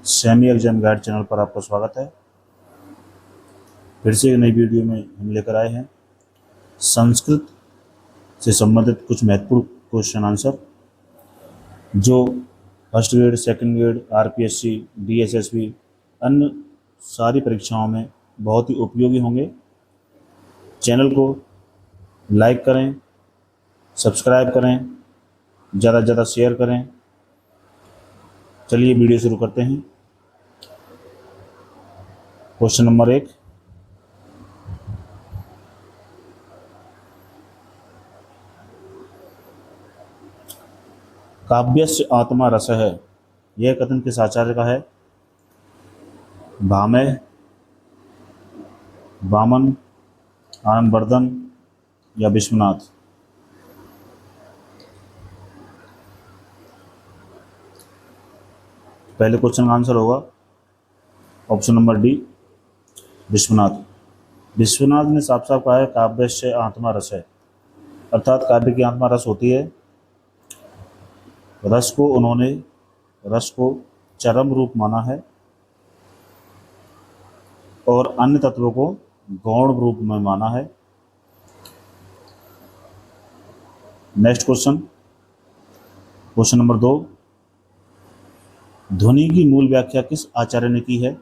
Semi exam guide channel पर आपका स्वागत है। फिर से एक नई वीडियो में हम लेकर आए हैं संस्कृत से संबंधित कुछ महत्वपूर्ण क्वेश्चन आंसर जो first grade, second grade, RPSC, DSSB, अन्य सारी परीक्षाओं में बहुत ही उपयोगी होंगे। चैनल को लाइक करें, सब्सक्राइब करें, ज़्यादा से ज़्यादा शेयर करें। चलिए वीडियो शुरू करते हैं। क्वेश्चन नंबर 1, काव्यस्य आत्मा रस है, यह कथन किस आचार्य का है? भामह, वामन, आनंदवर्धन या विश्वनाथ? पहले क्वेश्चन का आंसर होगा option number D, Vishwanath. Vishwanath ने साफ साफ कहा है काव्यस्य आत्मा रस है, अर्थात काव्य की आत्मा रस होती है। उन्होंने रस को चरम रूप माना है और अन्य तत्वों को गौण रूप में माना है। नेक्स्ट क्वेश्चन नंबर 2, ध्वनि की मूल व्याख्या किस आचार्य ने की है?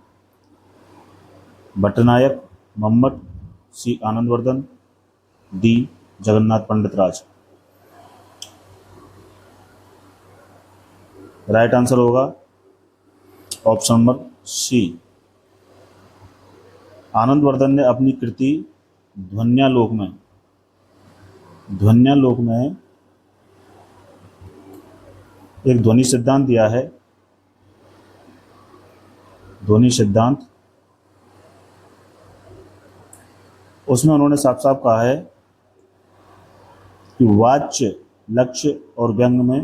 भट्टनायक, मम्मट, सी आनंदवर्धन, डी जगन्नाथ पंडित राज? राइट आंसर होगा ऑप्शन नंबर सी। आनंदवर्धन ने अपनी कृति ध्वन्यालोक में एक ध्वनि सिद्धांत दिया है। ध्वनि सिद्धांत, उसमें उन्होंने साफ साफ कहा है कि वाच्य, लक्ष्य और व्यंग में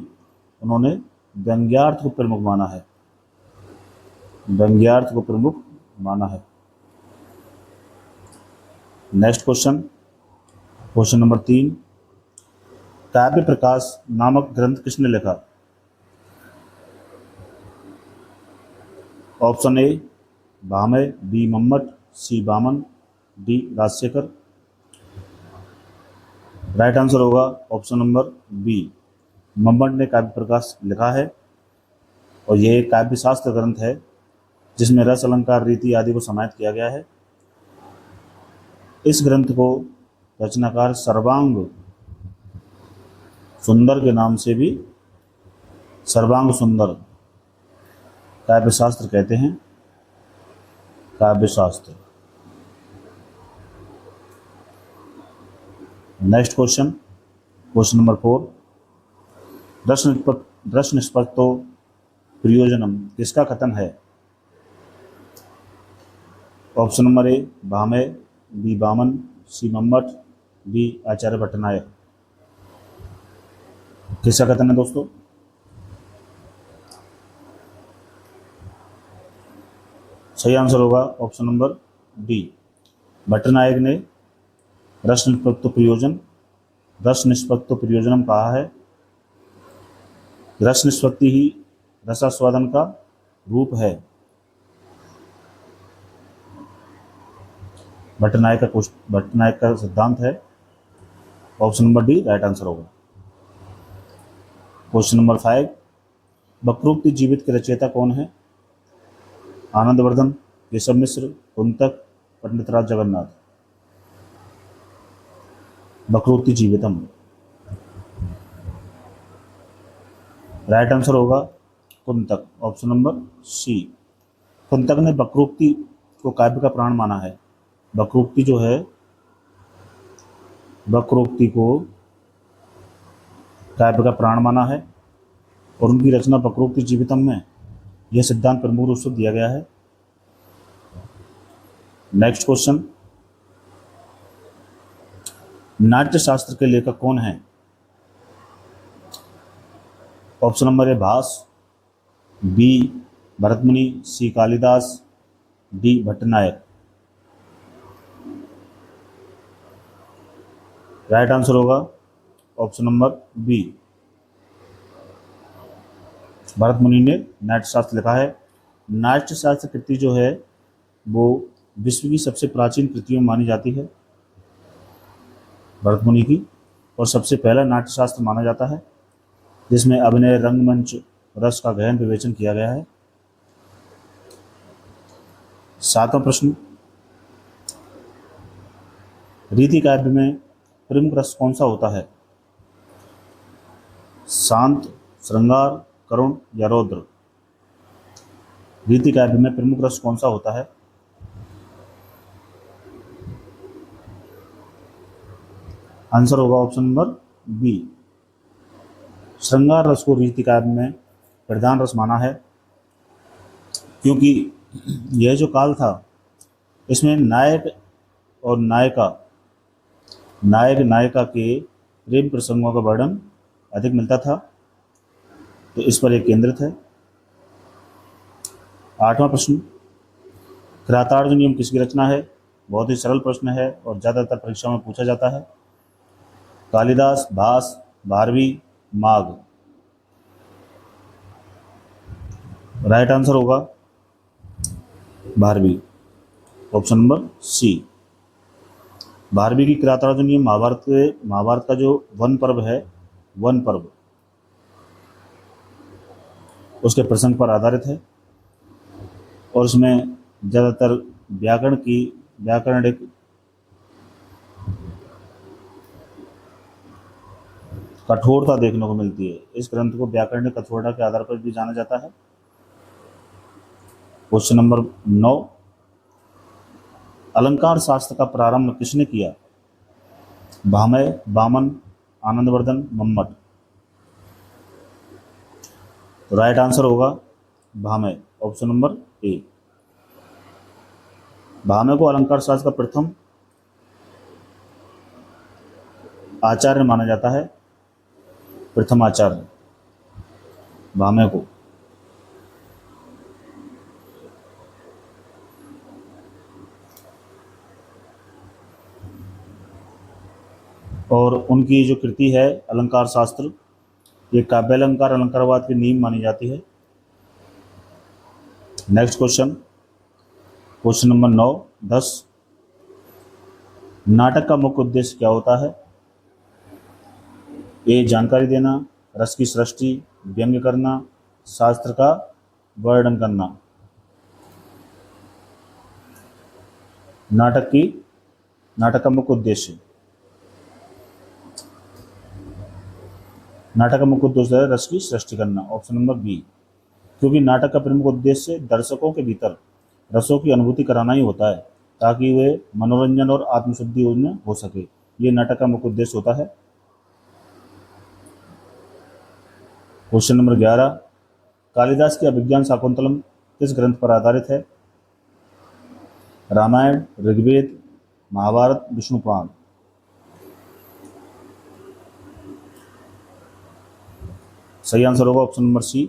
उन्होंने व्यंग्यार्थ को प्रमुख माना है। व्यंग्यार्थ को प्रमुख माना है। नेक्स्ट क्वेश्चन नंबर 3, काव्य प्रकाश नामक ग्रंथ किसने लिखा? Option A Bhamaha, B Mammata, C Vamana, D Rajashekhara? Right answer होगा ऑप्शन नंबर बी, मम्मट ने काव्य प्रकाश लिखा है और यह एक काव्य शास्त्र ग्रंथ है जिसमें रस, अलंकार, रीति आदि को समाहित किया गया है। इस ग्रंथ को रचनाकार सर्वांग सुंदर के नाम से भी सर्वांग सुंदर काव्य शास्त्र कहते हैं। काव्य शास्त्र। नेक्स्ट क्वेश्चन नंबर 4, रस निष्पत्तो प्रयोजनम किसका कथन है? Option number A Bhamaha, B Vamana, C Mammata, D Acharya Bhattanayaka? किसका कथन है दोस्तों? सही आंसर होगा ऑप्शन नंबर डी, भट्टनायक ने रस निष्पत्तो प्रयोजनम कहा है। रस निष्पत्ति ही रसास्वादन का रूप है। भट्टनायक का सिद्धांत है। Option number D right answer होगा। क्वेश्चन नंबर 5, वक्रोक्ति जीवित के रचयिता कौन है? आनंदवर्धन, केशव मिश्र, कुंतक, पंडित राज जगन्नाथ? वक्रोक्ति जीवितम। राइट आंसर होगा कुंतक, ऑप्शन नंबर सी। कुंतक ने वक्रोक्ति को काव्य का प्राण माना है। वक्रोक्ति जो है, वक्रोक्ति को काव्य का प्राण माना है और उनकी रचना वक्रोक्ति जीवितम में यह सिद्धांत प्रमुख रूप से दिया गया है। नेक्स्ट क्वेश्चन, नाट्य शास्त्र के लेखक कौन हैं? Option number A Bhasa, B Bharatmuni, C Kalidasa, D Bhattanayaka? Right answer होगा ऑप्शन नंबर बी, भरतमुनि ने नाट्य शास्त्र लिखा है नाट्य शास्त्र कृति जो है वो विश्व की सबसे प्राचीन कृतियों में मानी जाती है, भरत मुनि की, और सबसे पहला नाट्य शास्त्र माना जाता है जिसमें अभिनय, रंगमंच, रस का गहन विवेचन किया गया है। 7वां प्रश्न, रीति काव्य में प्रमुख रस कौन सा होता है? शांत, श्रृंगार, करुण या रौद्र? रीति काव्य में प्रमुख रस कौन सा होता है? आंसर होगा ऑप्शन नंबर बी। श्रृंगार रस को रीति काव्य में प्रधान रस माना है, क्योंकि यह जो काल था इसमें नायक और नायक नायिका के प्रेम प्रसंगों का वर्णन अधिक मिलता था, तो इस पर एक केंद्रित है। 8वां प्रश्न, कृतार्जुन नियम किसकी रचना है? बहुत ही सरल प्रश्न है और ज़्यादातर परीक्षा में पूछा जाता है। कालिदास, भास, भारवी, माघ? राइट आंसर होगा Bharavi, option number C. Bharavi की कृतार्जुन नियम महाभारत का जो वन पर्व है, वन पर्व, उसके प्रसंग पर आधारित है और उसमें ज़्यादातर व्याकरणिक कठोरता देखने को मिलती है। इस ग्रंथ को व्याकरणिक कठोरता के आधार पर भी जाना जाता है। क्वेश्चन नंबर 9, अलंकार शास्त्र का प्रारंभ किसने किया? भामय, वामन, आनंदवर्धन, मम्मट? तो राइट आंसर होगा भामय, ऑप्शन नंबर ए। भामय को अलंकार शास्त्र का प्रथम आचार्य माना जाता है, प्रथम आचार्य भामय को। और उनकी जो कृति है अलंकार शास्त्र, ये काव्यालंकार अलंकारवाद की नींव मानी जाती है। नेक्स्ट क्वेश्चन, क्वेश्चन नंबर 9, 10, नाटक का मुख्य उद्देश्य क्या होता है? ए जानकारी देना, रस की सृष्टि, व्यंग्य करना, शास्त्र का वर्णन करना? नाटक का मुख्य उद्देश्य, नाटक का मुख्य उद्देश्य है रस की सृष्टि करना, ऑप्शन नंबर बी। क्योंकि नाटक का प्रमुख उद्देश्य दर्शकों के भीतर रसों की अनुभूति कराना ही होता है, ताकि वे मनोरंजन और आत्मशुद्धि उनमें हो सके। ये नाटक का मुख्य उद्देश्य होता है। क्वेश्चन नंबर 11, कालिदास की अभिज्ञान शाकुंतलम किस ग्रंथ पर आधारित है? रामायण, ऋग्वेद, महाभारत, विष्णु पुराण? सही आंसर होगा ऑप्शन नंबर सी,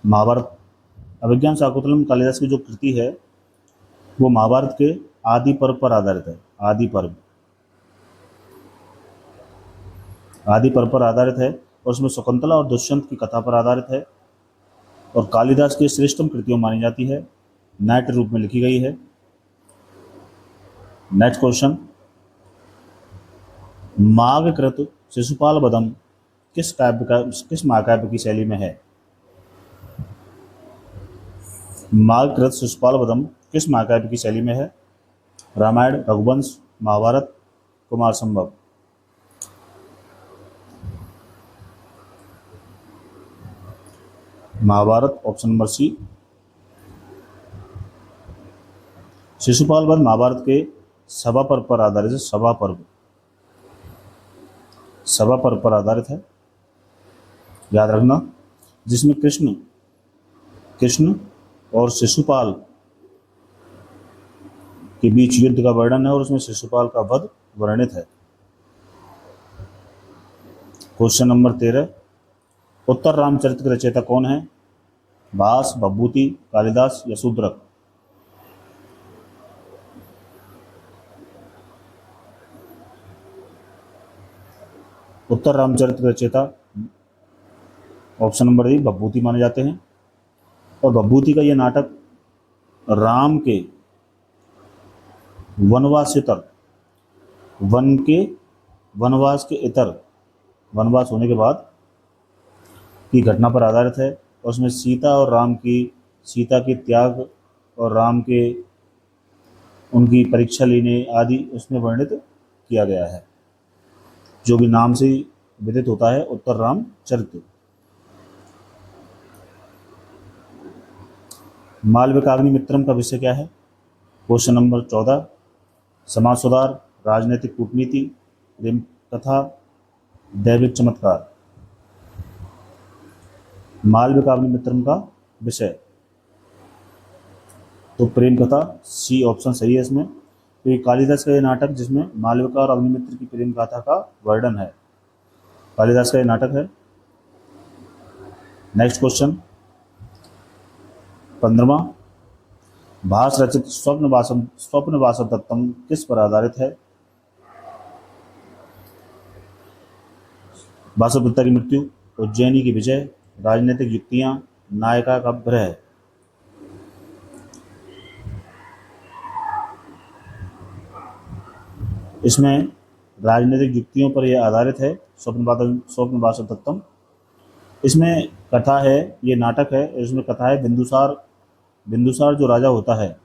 महाभारत। अभिज्ञान शाकुंतलम कालिदास की जो कृति है वो महाभारत के आदि पर्व पर आधारित है। आदि पर्व पर आधारित है और उसमें शकुंतला और दुष्यंत की कथा पर आधारित है और कालिदास की श्रेष्ठतम कृतियों मानी जाती है, नाट्य रूप में लिखी गई है। नेक्स्ट क्वेश्चन, मागकृत शिशुपाल वधम किस महाकाव्य की शैली में है? मागकृत शिशुपाल वधम किस महाकाव्य की शैली में है? Ramayan, Raghuvansh, Mahabharat, Kumar Sambhav? Mahabharat, option number C. Shishupal Vadh Mahabharat के सभा पर्व पर आधारित है। सभा पर्व पर आधारित है, याद रखना, जिसमें कृष्ण और शिशुपाल के बीच युद्ध का वर्णन है और उसमें शिशुपाल का वध वर्णित है। क्वेश्चन नंबर 13, उत्तर रामचरित के रचयिता कौन है? भास, भभूति, कालिदास या शूद्रक? उत्तर रामचरित के रचयिता ऑप्शन नंबर ए भभूति माने जाते हैं। और भभूति का ये नाटक राम के वनवासेतर वन के वनवास के इतर वनवास होने के बाद की घटना पर आधारित है। और उसमें सीता की त्याग और राम के उनकी परीक्षा लेने आदि उसमें वर्णित किया गया है, जो भी नाम से विदित होता है उत्तर राम चरित्र। मालविकाग्नि मित्रम का विषय क्या है? क्वेश्चन नंबर 14, समाज सुधार, राजनीतिक कूटनीति, प्रेम कथा, दैविक चमत्कार। मालविकाग्नि मित्रम का विषय तो प्रेम कथा, सी ऑप्शन सही है इसमें। तो ये कालिदास का ये नाटक जिसमें मालविका और अग्निमित्र की प्रेम गाथा का वर्णन है, कालिदास का ये नाटक है। नेक्स्ट क्वेश्चन 15वां, भास रचित स्वप्न वासव दत्तम किस पर आधारित है? वासव दत्ता की मृत्यु, उज्जैनी की विजय, राजनीतिक युक्तियां, नायिका का विरह। इसमें राजनीतिक युक्तियों पर यह आधारित है, स्वप्न वासव दत्तम। इसमें कथा है, ये नाटक है, इसमें कथा है बिंदुसार जो राजा होता है,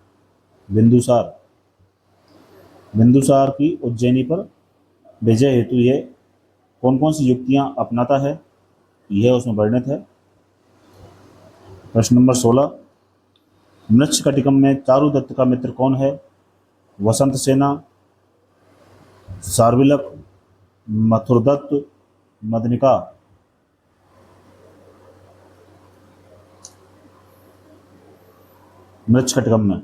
बिंदुसार की उज्जैनी पर विजय हेतु ये कौन कौन सी युक्तियां अपनाता है, यह उसमें वर्णित है। प्रश्न नंबर 16, मृच्छकटिकम में चारुदत्त का मित्र कौन है? वसंत सेना, सार्विलक, मथुरदत्त, मदनिका। मृच्छकटिकम में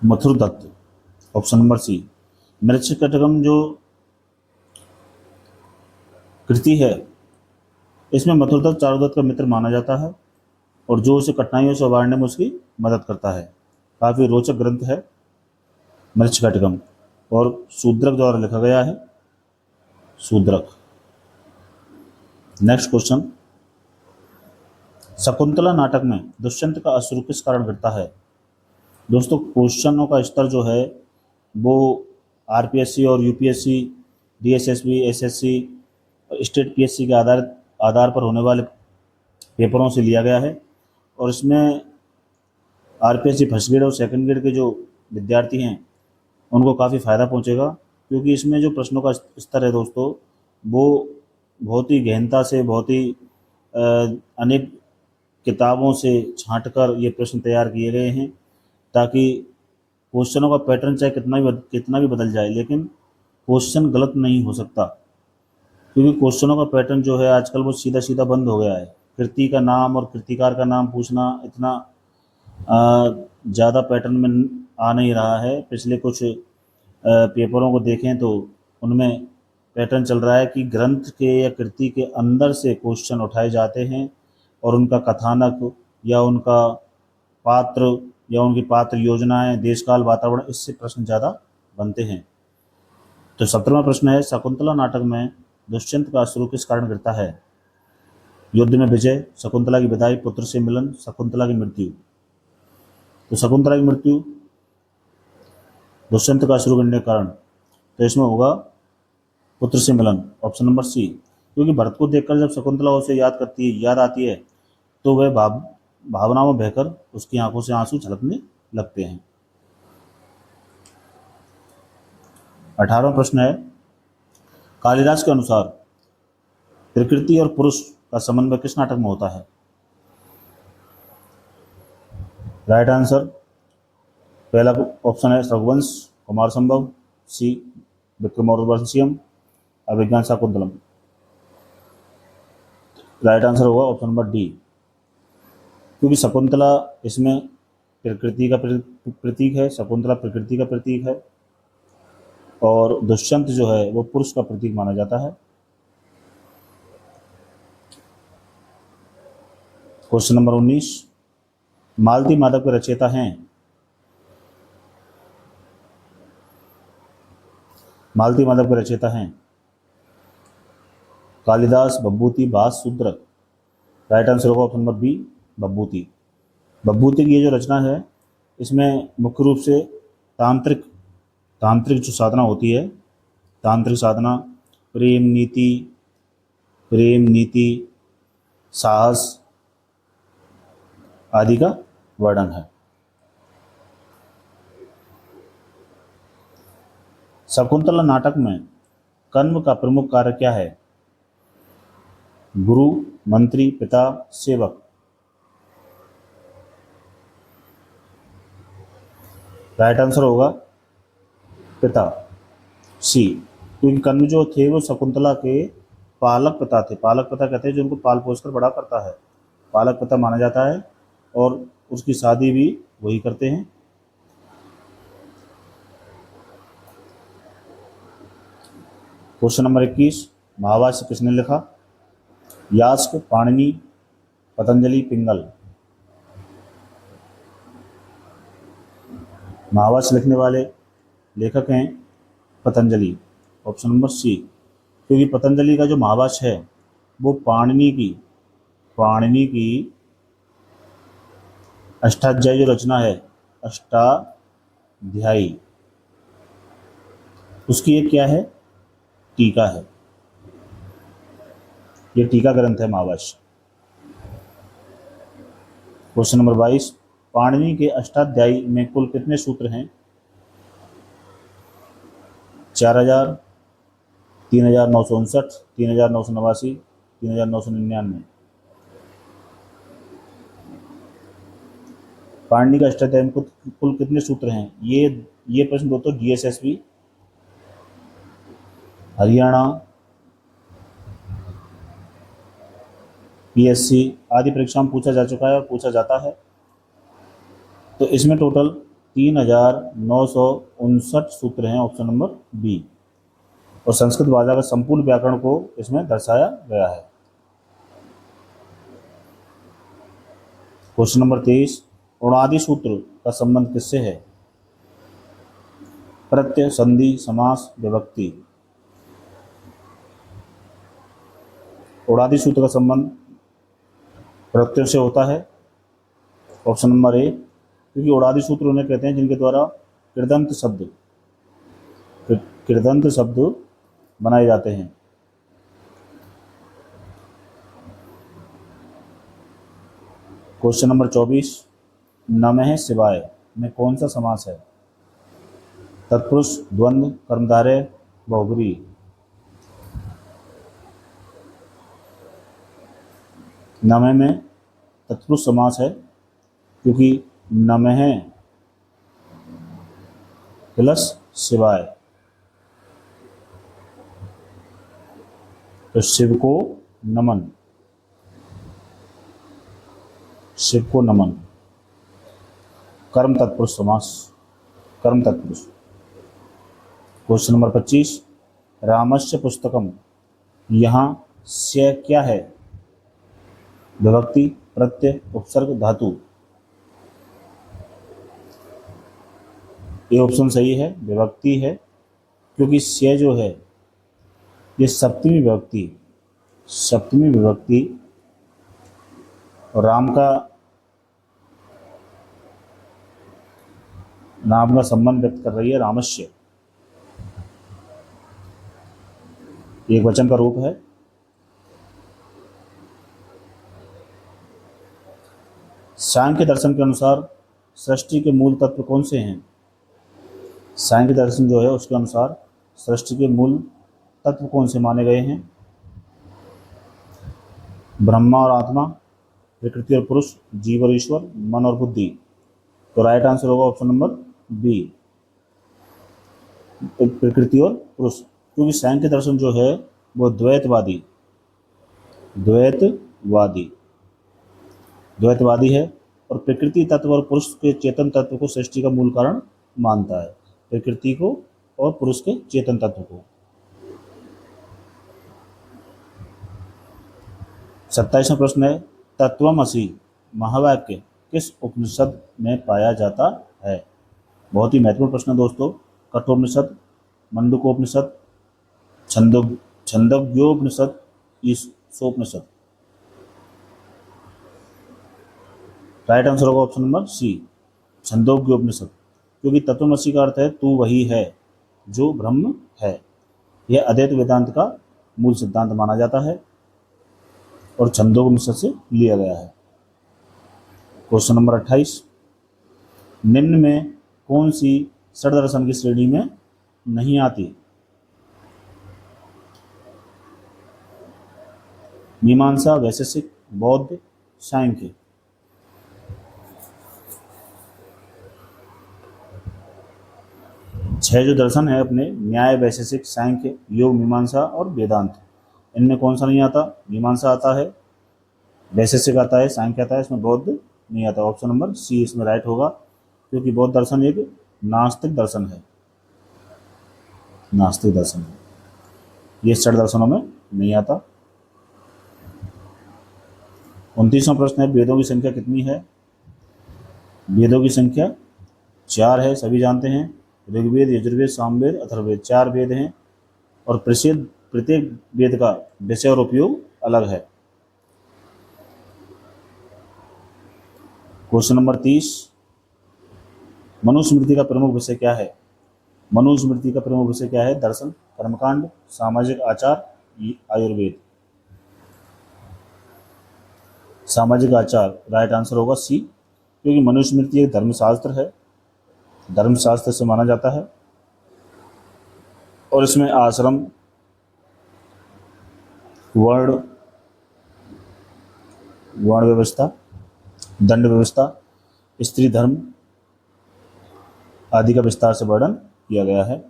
मथुरदत्त, ऑप्शन नंबर सी। मृच्छकटिकम जो कृति है इसमें मथुरदत्त चारुदत्त का मित्र माना जाता है और जो उसे कठिनाइयों से उबारने में उसकी मदद करता है। काफ़ी रोचक ग्रंथ है मृच्छकटिकम और शूद्रक द्वारा लिखा गया है, शूद्रक। नेक्स्ट क्वेश्चन, शकुंतला नाटक में दुष्यंत का अश्रु किस कारण गिरता है? दोस्तों क्वेश्चनों का स्तर जो है वो आरपीएससी और UPSC, DSSB, SSC, state PSC के आधार पर होने वाले पेपरों से लिया गया है। और इसमें आरपीएससी फर्स्ट ग्रेड और सेकंड ग्रेड के जो विद्यार्थी हैं उनको काफ़ी फ़ायदा पहुंचेगा, क्योंकि इसमें जो प्रश्नों का स्तर है दोस्तों वो बहुत ही गहनता से, बहुत ही अनेक किताबों से छांटकर ये प्रश्न तैयार किए गए हैं, ताकि क्वेश्चनों का पैटर्न चाहे कितना भी बदल जाए लेकिन क्वेश्चन गलत नहीं हो सकता। क्योंकि क्वेश्चनों का पैटर्न जो है आजकल वो सीधा सीधा बंद हो गया है। कृति का नाम और कृतिकार का नाम पूछना इतना ज़्यादा पैटर्न में आ नहीं रहा है। पिछले कुछ पेपरों को देखें तो उनमें पैटर्न चल रहा है कि ग्रंथ के या कृति के अंदर से क्वेश्चन उठाए जाते हैं और उनका कथानक या उनका पात्र या उनकी पात्र योजनाएं, देशकाल, वातावरण, इससे प्रश्न ज़्यादा बनते हैं। तो 17वां प्रश्न है, शकुंतला नाटक में दुष्यंत का अश्रु किस कारण गिरता है? युद्ध में विजय, शकुंतला की विदाई, पुत्र से मिलन, शकुंतला की मृत्यु। तो शकुंतला की मृत्यु, दुष्यंत का अश्रु गिरने के कारण, तो इसमें होगा पुत्र से मिलन, ऑप्शन नंबर सी। क्योंकि भरत को देखकर जब शकुंतला उसे याद आती है तो वह भावनाओं में बहकर उसकी आंखों से आंसू छलकने लगते हैं। 18वां प्रश्न है, कालिदास के अनुसार प्रकृति और पुरुष का समन्वय किस नाटक में होता है? राइट आंसर पहला ऑप्शन है रघुवंश, कुमार संभव, सी विक्रमोर्वशीयम, अभिज्ञान शाकुंतलम। राइट आंसर होगा ऑप्शन नंबर डी, क्योंकि शकुंतला इसमें प्रकृति का प्रतीक है, शकुंतला प्रकृति का प्रतीक है और दुष्यंत जो है वो पुरुष का प्रतीक माना जाता है। क्वेश्चन नंबर 19, मालती माधव के रचयिता हैं? मालती माधव के रचयिता हैं कालिदास, भभूति, भास, शूद्रक। राइट आंसर होगा ऑप्शन नंबर बी, बभूति। बभूति की ये जो रचना है, इसमें मुख्य रूप से तांत्रिक तांत्रिक जो साधना होती है, तांत्रिक साधना, प्रेम नीति, साहस आदि का वर्णन है। शकुंतला नाटक में कर्ण का प्रमुख कार्य क्या है? गुरु, मंत्री, पिता, सेवक। राइट आंसर होगा पिता, सी। क्योंकि कर्ण जो थे वो शकुंतला के पालक पिता थे। पालक पिता कहते हैं जो उनको पाल पोस कर बड़ा करता है, पालक पिता माना जाता है, और उसकी शादी भी वही करते हैं। क्वेश्चन नंबर 21, महाभाष्य किसने लिखा? यास्क, पाणिनि, पतंजलि, पिंगल। महाभाष्य लिखने वाले लेखक हैं पतंजलि, ऑप्शन नंबर सी। क्योंकि पतंजलि का जो महाभाष्य है वो पाणिनि की अष्टाध्यायी जो रचना है, अष्टाध्यायी, उसकी एक क्या है? टीका है। ये टीका ग्रंथ है महाभाष्य। क्वेश्चन नंबर 22, पाणिनि के अष्टाध्यायी में कुल कितने सूत्र हैं? 4000, 3959, 3989, 3999। पाणिनि का अष्टाध्यायी में कुल कितने सूत्र हैं? ये प्रश्न दोस्तों DSSB, हरियाणा, PSC आदि परीक्षा में पूछा जा चुका है और पूछा जाता है। तो इसमें टोटल 3959 सूत्र हैं, ऑप्शन नंबर बी। और संस्कृत भाषा का संपूर्ण व्याकरण को इसमें दर्शाया गया है। क्वेश्चन नंबर 23, उणादि सूत्र का संबंध किससे है? प्रत्यय, संधि, समास, विभक्ति। उणादि सूत्र का संबंध प्रत्यय से होता है, ऑप्शन नंबर ए। क्योंकि उणादि सूत्र उन्हें कहते हैं जिनके द्वारा कृदंत शब्द बनाए जाते हैं। क्वेश्चन नंबर 24, नमः शिवाय में कौन सा समास है? तत्पुरुष, द्वंद्व, कर्मधारय, बहुब्रीहि। नमः में तत्पुरुष समास है, क्योंकि नमः प्लस शिवाय, तो शिव को नमन, शिव को नमन। कर्म तत्पुरुष समास, कर्म तत्पुरुष। क्वेश्चन नंबर 25, रामस्य पुस्तकम, यहाँ से क्या है? विभक्ति, प्रत्यय, उपसर्ग, धातु। ये ऑप्शन सही है, विभक्ति है, क्योंकि से जो है ये सप्तमी विभक्ति और राम का संबंध व्यक्त कर रही है। रामस्य एक वचन का रूप है। सांख्य दर्शन के अनुसार सृष्टि के मूल तत्व कौन से हैं? सांख्य दर्शन जो है उसके अनुसार सृष्टि के मूल तत्व कौन से माने गए हैं? ब्रह्मा और आत्मा, प्रकृति और पुरुष, जीव और ईश्वर, मन और बुद्धि। तो राइट आंसर होगा ऑप्शन नंबर बी, प्रकृति और पुरुष। क्योंकि सांख्य दर्शन जो है वो द्वैतवादी है और प्रकृति तत्व और पुरुष के चेतन तत्व को सृष्टि का मूल कारण मानता है, प्रकृति को और पुरुष के चेतन तत्व को। 27वां प्रश्न है, तत्वमसि महावाक्य किस उपनिषद में पाया जाता है? बहुत ही महत्वपूर्ण प्रश्न है दोस्तों। कठोपनिषद, मंडूकोपनिषद, छंदोग्योपनिषद, ईशोपनिषद। राइट आंसर होगा ऑप्शन नंबर सी, छंदोग्य उपनिषद, क्योंकि तत्वमसी का अर्थ है तू वही है जो ब्रह्म है। यह अद्वैत वेदांत का मूल सिद्धांत माना जाता है और छंदोपनिषद से लिया गया है। क्वेश्चन नंबर 28, निम्न में कौन सी षड्दर्शन की श्रेणी में नहीं आती? मीमांसा, वैशेषिक, बौद्ध, सांख्य। छह जो दर्शन है अपने, न्याय, वैशेषिक, सांख्य, योग, मीमांसा और वेदांत, इनमें कौन सा नहीं आता? मीमांसा आता है, वैशेषिक आता है, सांख्य आता है, इसमें बौद्ध नहीं आता। ऑप्शन नंबर सी इसमें राइट होगा, क्योंकि बौद्ध दर्शन एक नास्तिक दर्शन है, नास्तिक दर्शन है, ये षड दर्शनों में नहीं आता। 29वां प्रश्न है, वेदों की संख्या कितनी है? वेदों की संख्या 4 है, सभी जानते हैं। ऋग्वेद, यजुर्वेद, सामवेद, अथर्ववेद, 4 वेद हैं और प्रत्येक वेद का विषय और उपयोग अलग है। क्वेश्चन नंबर 30, मनुस्मृति का प्रमुख विषय क्या है? मनुस्मृति का प्रमुख विषय क्या है? दर्शन, कर्मकांड, सामाजिक आचार, आयुर्वेद। सामाजिक आचार राइट आंसर होगा सी, क्योंकि मनुस्मृति एक धर्मशास्त्र है, धर्मशास्त्र से माना जाता है और इसमें आश्रम, वर्ण व्यवस्था, दंड व्यवस्था, स्त्री धर्म आदि का विस्तार से वर्णन किया गया है।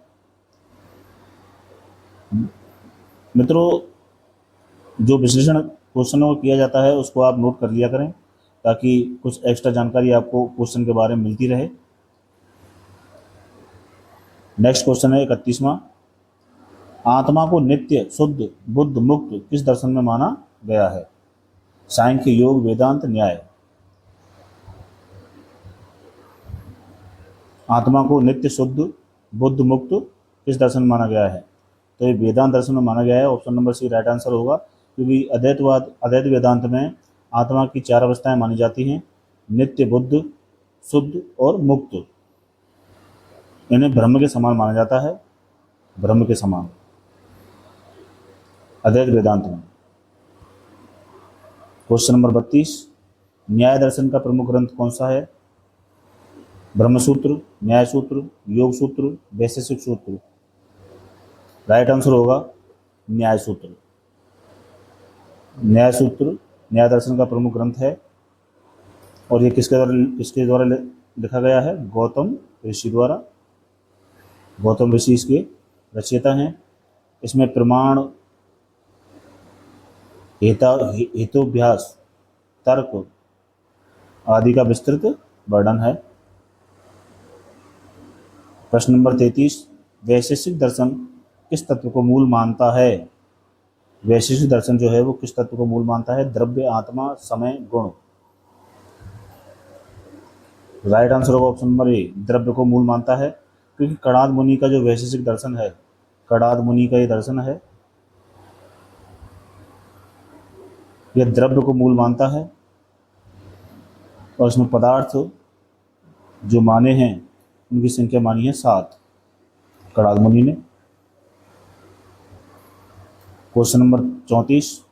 मित्रों, जो विश्लेषण क्वेश्चनों को किया जाता है उसको आप नोट कर लिया करें, ताकि कुछ एक्स्ट्रा जानकारी आपको क्वेश्चन के बारे में मिलती रहे। नेक्स्ट क्वेश्चन है 31वां, आत्मा को नित्य, शुद्ध, बुद्ध, मुक्त किस दर्शन में माना गया है? सांख्य, योग, वेदांत, न्याय। आत्मा को नित्य, शुद्ध, बुद्ध, मुक्त किस दर्शन में माना गया है? तो ये वेदांत दर्शन में माना गया है। Option number C right answer होगा, क्योंकि अद्वैत वेदांत में आत्मा की 4 अवस्थाएं मानी जाती हैं, नित्य, बुद्ध, शुद्ध और मुक्त। इन्हें ब्रह्म के समान माना जाता है, ब्रह्म के समान अद्वैत वेदांत में। क्वेश्चन नंबर 32, न्याय दर्शन का प्रमुख ग्रंथ कौन सा है? ब्रह्मसूत्र, न्याय सूत्र, योग सूत्र, वैशेषिक सूत्र। राइट आंसर होगा न्याय सूत्र। न्याय सूत्र न्याय दर्शन का प्रमुख ग्रंथ है और ये किसके द्वारा लिखा गया है? गौतम ऋषि द्वारा। गौतम ऋषि इसके रचयिता हैं। इसमें प्रमाण, हेतुभ्यास, तर्क आदि का विस्तृत वर्णन है। प्रश्न नंबर 33, वैशेषिक दर्शन किस तत्व को मूल मानता है? वैशेषिक दर्शन जो है वो किस तत्व को मूल मानता है? द्रव्य, आत्मा, समय, गुण। राइट आंसर होगा ऑप्शन नंबर ए, द्रव्य को मूल मानता है, क्योंकि कणाद मुनि का जो वैशेषिक दर्शन है, कणाद मुनि का ये दर्शन है, यह द्रव्य को मूल मानता है और इसमें पदार्थ जो माने हैं उनकी संख्या मानी है 7 कणाद मुनि ने। क्वेश्चन नंबर 34,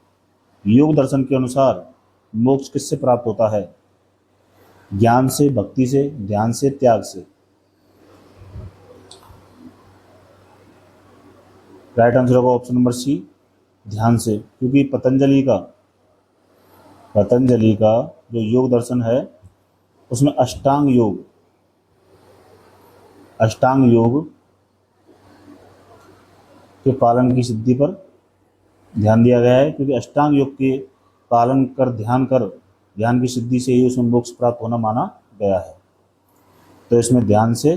योग दर्शन के अनुसार मोक्ष किससे प्राप्त होता है? ज्ञान से, भक्ति से, ध्यान से, त्याग से। राइट आंसर होगा ऑप्शन नंबर सी, ध्यान से, क्योंकि पतंजलि का जो योग दर्शन है उसमें अष्टांग योग के पालन की सिद्धि पर ध्यान दिया गया है, क्योंकि अष्टांग योग के पालन कर ध्यान की सिद्धि से ही उसमें मोक्ष प्राप्त होना माना गया है। तो इसमें ध्यान से,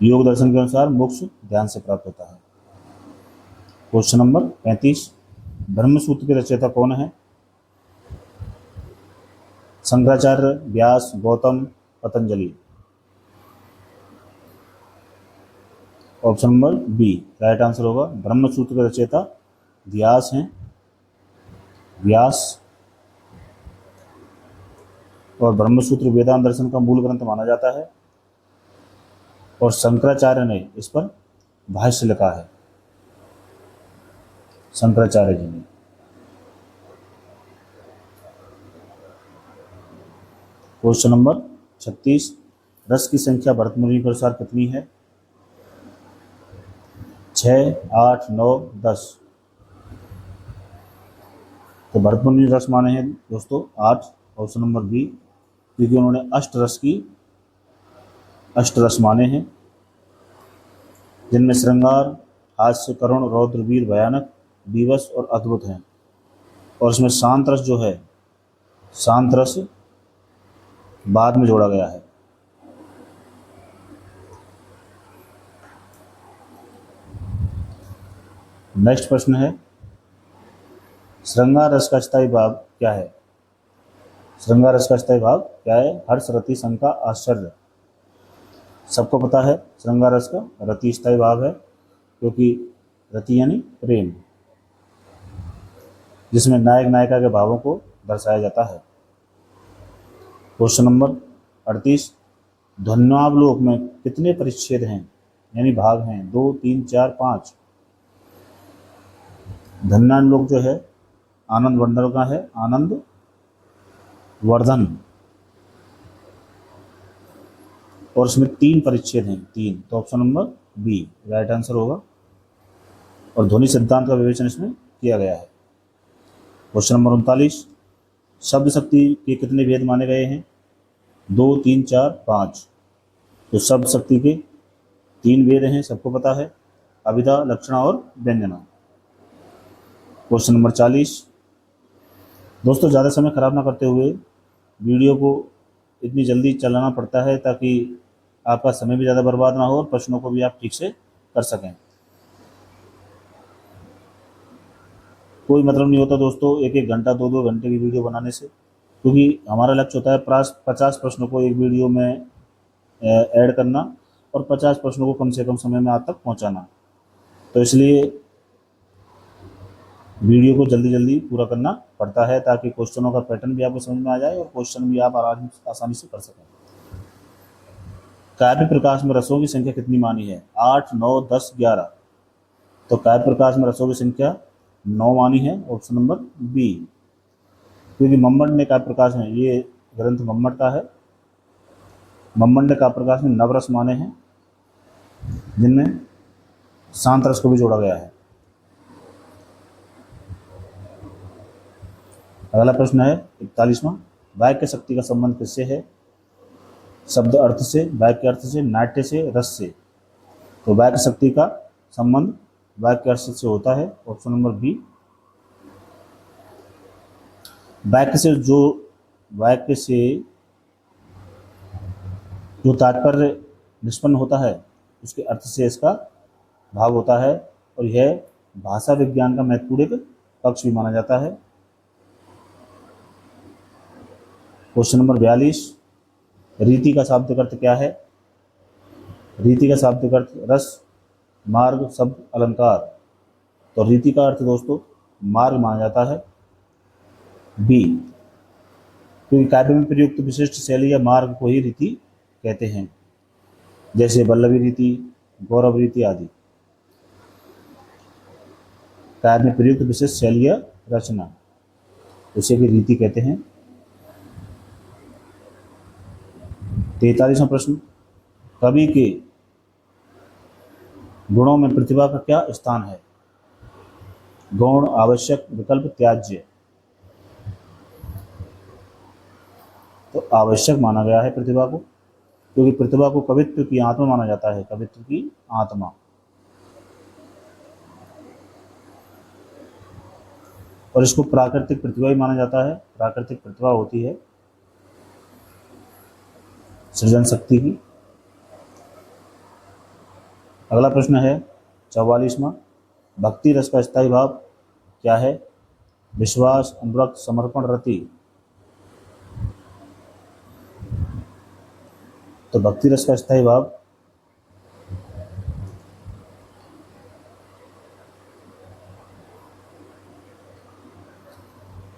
योग दर्शन के अनुसार मोक्ष ध्यान से प्राप्त होता है। क्वेश्चन नंबर 35, ब्रह्मसूत्र के रचयिता कौन है? Shankaracharya, Vyasa, Gautama, Patanjali. Option number B right answer होगा, ब्रह्मसूत्र के रचयिता व्यास हैं, व्यास। और ब्रह्मसूत्र वेदांत दर्शन का मूल ग्रंथ माना जाता है और शंकराचार्य ने इस पर भाष्य लिखा है, शंकराचार्य जी ने। क्वेश्चन नंबर 36, रस की संख्या भरत मुनि के अनुसार कितनी है? 6, 8, 9, 10। तो भरत मुनि रस माने हैं दोस्तों 8, ऑप्शन नंबर बी, क्योंकि उन्होंने अष्ट रस माने हैं, जिनमें श्रृंगार, हास्य, करुण, रौद्र, वीर, भयानक, विवश और अद्भुत हैं। और इसमें शांत रस जो है, शांत रस बाद में जोड़ा गया है। नेक्स्ट प्रश्न है, श्रृंगार रस का स्थायी भाव क्या है? श्रृंगार रस का स्थायी भाव क्या है? हर्ष, रति, शंका, आश्चर्य। सबको पता है श्रृंगार रस का रति स्थायी भाव है, क्योंकि रति यानी प्रेम, जिसमें नायक नायिका के भावों को दर्शाया जाता है। क्वेश्चन नंबर 38, ध्वन्यावलोक में कितने परिच्छेद हैं, यानी भाग हैं? 2, 3, 4, 5। ध्वन्यावलोक जो है आनंद मंडल का है, आनंद वर्धन, और इसमें 3 परिच्छेद हैं, 3। तो option number B right answer होगा, और ध्वनि सिद्धांत का विवेचन इसमें किया गया है। क्वेश्चन नंबर 39, शब्द शक्ति के कितने भेद माने गए हैं? 2, 3, 4, 5। तो शब्द शक्ति के 3 भेद हैं, सबको पता है, अभिधा, लक्षणा और व्यंजना। क्वेश्चन नंबर 40, दोस्तों ज़्यादा समय खराब ना करते हुए वीडियो को इतनी जल्दी चलाना पड़ता है ताकि आपका समय भी ज़्यादा बर्बाद ना हो और प्रश्नों को भी आप ठीक से कर सकें। कोई मतलब नहीं होता दोस्तों 1-1 घंटा 2-2 घंटे की वीडियो बनाने से, क्योंकि हमारा लक्ष्य होता है 50 प्रश्नों को एक वीडियो में ऐड करना और 50 प्रश्नों को कम से कम समय में आप तक पहुंचाना। तो इसलिए वीडियो को जल्दी जल्दी पूरा करना पड़ता है, ताकि क्वेश्चनों का पैटर्न भी आपको समझ में आ जाए और क्वेश्चन भी आप आसानी से कर सकें। काव्य प्रकाश में रसों की संख्या कितनी मानी है? 8, 9, 10, 11। तो काव्य प्रकाश में रसों की संख्या 9 मानी है, ऑप्शन नंबर बी, क्योंकि मम्मट ने काव्य प्रकाश में, ये ग्रंथ मम्मट का है, मम्मट ने काव्य प्रकाश में नवरस माने हैं, जिनमें शांत रस को भी जोड़ा गया है। अगला प्रश्न है 41वां, वाक्य शक्ति का संबंध किससे है? शब्द अर्थ से, वाक्य अर्थ से, नाट्य से, रस से। तो वाक्य शक्ति का संबंध वाक्य अर्थ से होता है, ऑप्शन नंबर बी। वाक्य से जो तात्पर्य निष्पन्न होता है उसके अर्थ से इसका भाव होता है, और यह भाषा विज्ञान का महत्वपूर्ण एक पक्ष भी माना जाता है। क्वेश्चन नंबर 42, रीति का शाब्दिक अर्थ क्या है? रीति का शाब्दिक अर्थ रस, मार्ग, शब्द, अलंकार। तो रीति का अर्थ दोस्तों मार्ग माना जाता है, बी, क्योंकि काव्य में प्रयुक्त विशिष्ट शैली या मार्ग को ही रीति कहते हैं, जैसे वल्लभी रीति, गौरव रीति आदि। काव्य में प्रयुक्त विशिष्ट शैली या रचना, उसे भी रीति कहते हैं। 43वां प्रश्न, कवि के गुणों में प्रतिभा का क्या स्थान है? गौण, आवश्यक, विकल्प, त्याज्य। तो आवश्यक माना गया है प्रतिभा को, क्योंकि प्रतिभा को कवित्व की आत्मा माना जाता है, कवित्व की आत्मा। और इसको प्राकृतिक प्रतिभा भी माना जाता है। प्राकृतिक प्रतिभा होती है सृजन शक्ति की। अगला प्रश्न है 44वां, भक्ति रस का स्थायी भाव क्या है? विश्वास, अनुरक्त, समर्पण, रति। तो भक्ति रस का स्थायी भाव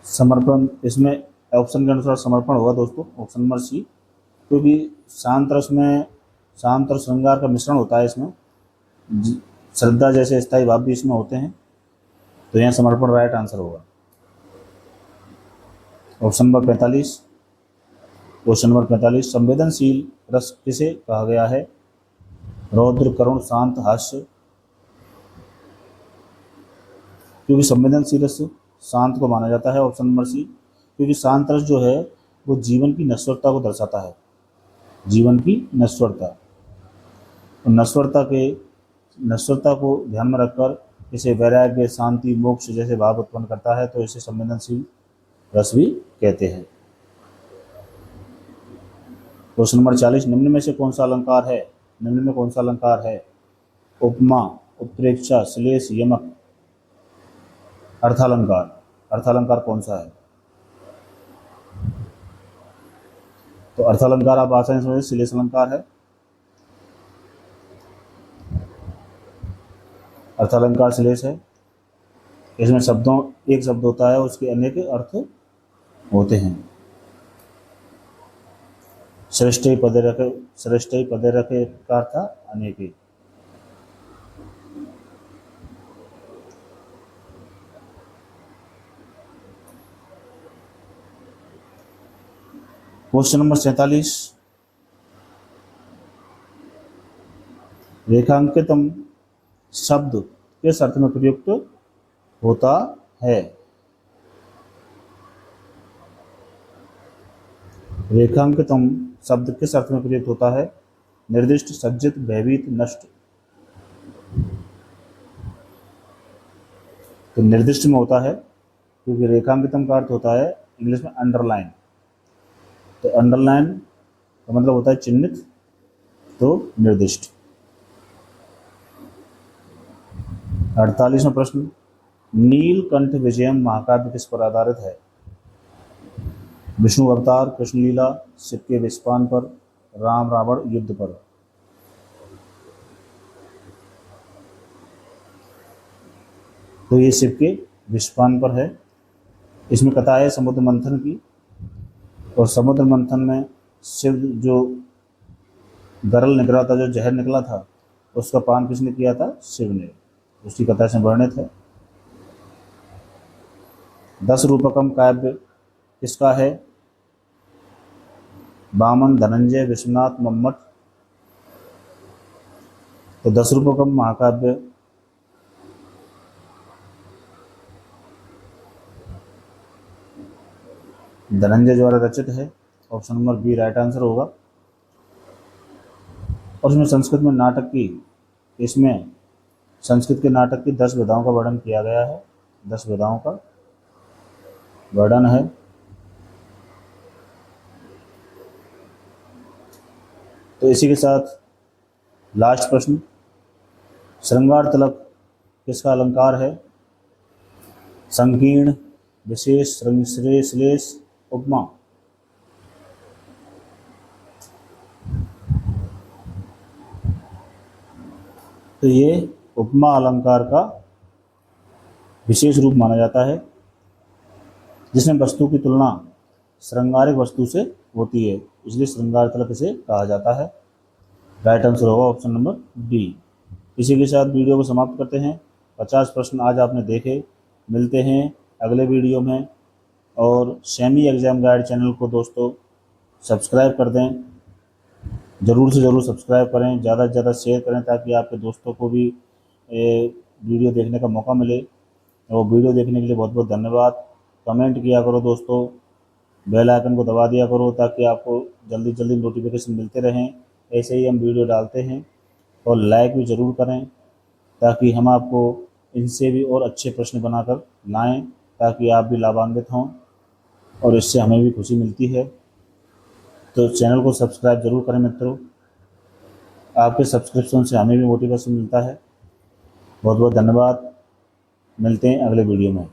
समर्पण, इसमें ऑप्शन के अनुसार समर्पण होगा दोस्तों, ऑप्शन नंबर सी, क्योंकि शांत रस में शांत और श्रृंगार का मिश्रण होता है इसमें, श्रद्धा जैसे स्थायी भाव भी इसमें होते हैं, तो यहाँ समर्पण राइट आंसर होगा। ऑप्शन नंबर 45, क्वेश्चन नंबर 45, संवेदनशील रस किसे कहा गया है? रौद्र, करुण, शांत, हास्य। क्योंकि संवेदनशील रस शांत को माना जाता है, ऑप्शन नंबर सी, क्योंकि शांत रस जो है वो जीवन की नश्वरता को दर्शाता है, जीवन की नश्वरता, और नश्वरता को ध्यान में रखकर इसे वैराग्य, शांति, मोक्ष जैसे भाव उत्पन्न करता है, तो इसे संवेदनशील रस भी कहते हैं। क्वेश्चन नंबर 40, निम्न में से कौन सा अलंकार है? निम्न में कौन सा अलंकार है? उपमा, उत्प्रेक्षा, श्लेष, यमक, अर्थालंकार। अर्थालंकार कौन सा है? तो अर्थालंकार आप आसानी से समझिए, श्लेष अलंकार है। अर्थालंकार श्लेष है। इसमें एक शब्द होता है, उसके अनेक अर्थ होते हैं। श्रेष्ठ पदे रखे का अर्थ अनेक। क्वेश्चन नंबर 47, रेखांकितम शब्द किस अर्थ में प्रयुक्त होता है? रेखांकितम शब्द किस अर्थ में प्रयुक्त होता है? निर्दिष्ट, सज्जित, भयभीत, नष्ट। तो निर्दिष्ट में होता है, क्योंकि रेखांकितम का अर्थ होता है इंग्लिश में अंडरलाइन। तो अंडरलाइन का मतलब होता है चिन्हित, तो निर्दिष्ट। 48वां प्रश्न, नीलकंठ विजयम महाकाव्य किस पर आधारित है? विष्णु अवतार, कृष्ण लीला, शिव के विस्पान पर, राम रावण युद्ध पर। तो ये शिव के विस्पान पर है। इसमें कथा है समुद्र मंथन की, और समुद्र मंथन में शिव जो गरल निकला था, जो जहर निकला था, उसका पान किसने किया था? शिव ने। उसकी कथा से वर्णित है। 10 रूपकम काव्य किसका है? वामन, धनंजय, विश्वनाथ, मम्मट। तो 10 रूपकम महाकाव्य धनंजय द्वारा रचित है, option number B right answer होगा। और इसमें संस्कृत के नाटक की 10 विधाओं का वर्णन किया गया है। 10 विधाओं का वर्णन है। तो इसी के साथ लास्ट प्रश्न, श्रृंगार तिलक किसका अलंकार है? संकीर्ण, विशेष, श्लेष, उपमा। तो ये उपमा अलंकार का विशेष रूप माना जाता है, जिसमें वस्तु की तुलना श्रृंगारिक वस्तु से होती है, इसलिए श्रृंगार तिलक इसे कहा जाता है। राइट आंसर होगा ऑप्शन नंबर डी। इसी के साथ वीडियो को समाप्त करते हैं। 50 प्रश्न आज आपने देखे। मिलते हैं अगले वीडियो में। और सेमी एग्जाम गाइड चैनल को दोस्तों सब्सक्राइब कर दें, ज़रूर से ज़रूर सब्सक्राइब करें, ज़्यादा से ज़्यादा शेयर करें, ताकि आपके दोस्तों को भी वीडियो देखने का मौका मिले। और वीडियो देखने के लिए बहुत बहुत धन्यवाद। कमेंट किया करो दोस्तों, बेल आइकन को दबा दिया करो, ताकि आपको जल्दी जल्दी नोटिफिकेशन मिलते रहें। ऐसे ही हम वीडियो डालते हैं। और लाइक भी ज़रूर करें, ताकि हम आपको इनसे भी और अच्छे प्रश्न बनाकर लाएं, ताकि आप भी लाभान्वित हों, और इससे हमें भी खुशी मिलती है। तो चैनल को सब्सक्राइब ज़रूर करें मित्रों, आपके सब्सक्रिप्शन से हमें भी मोटिवेशन मिलता है। बहुत बहुत धन्यवाद। मिलते हैं अगले वीडियो में।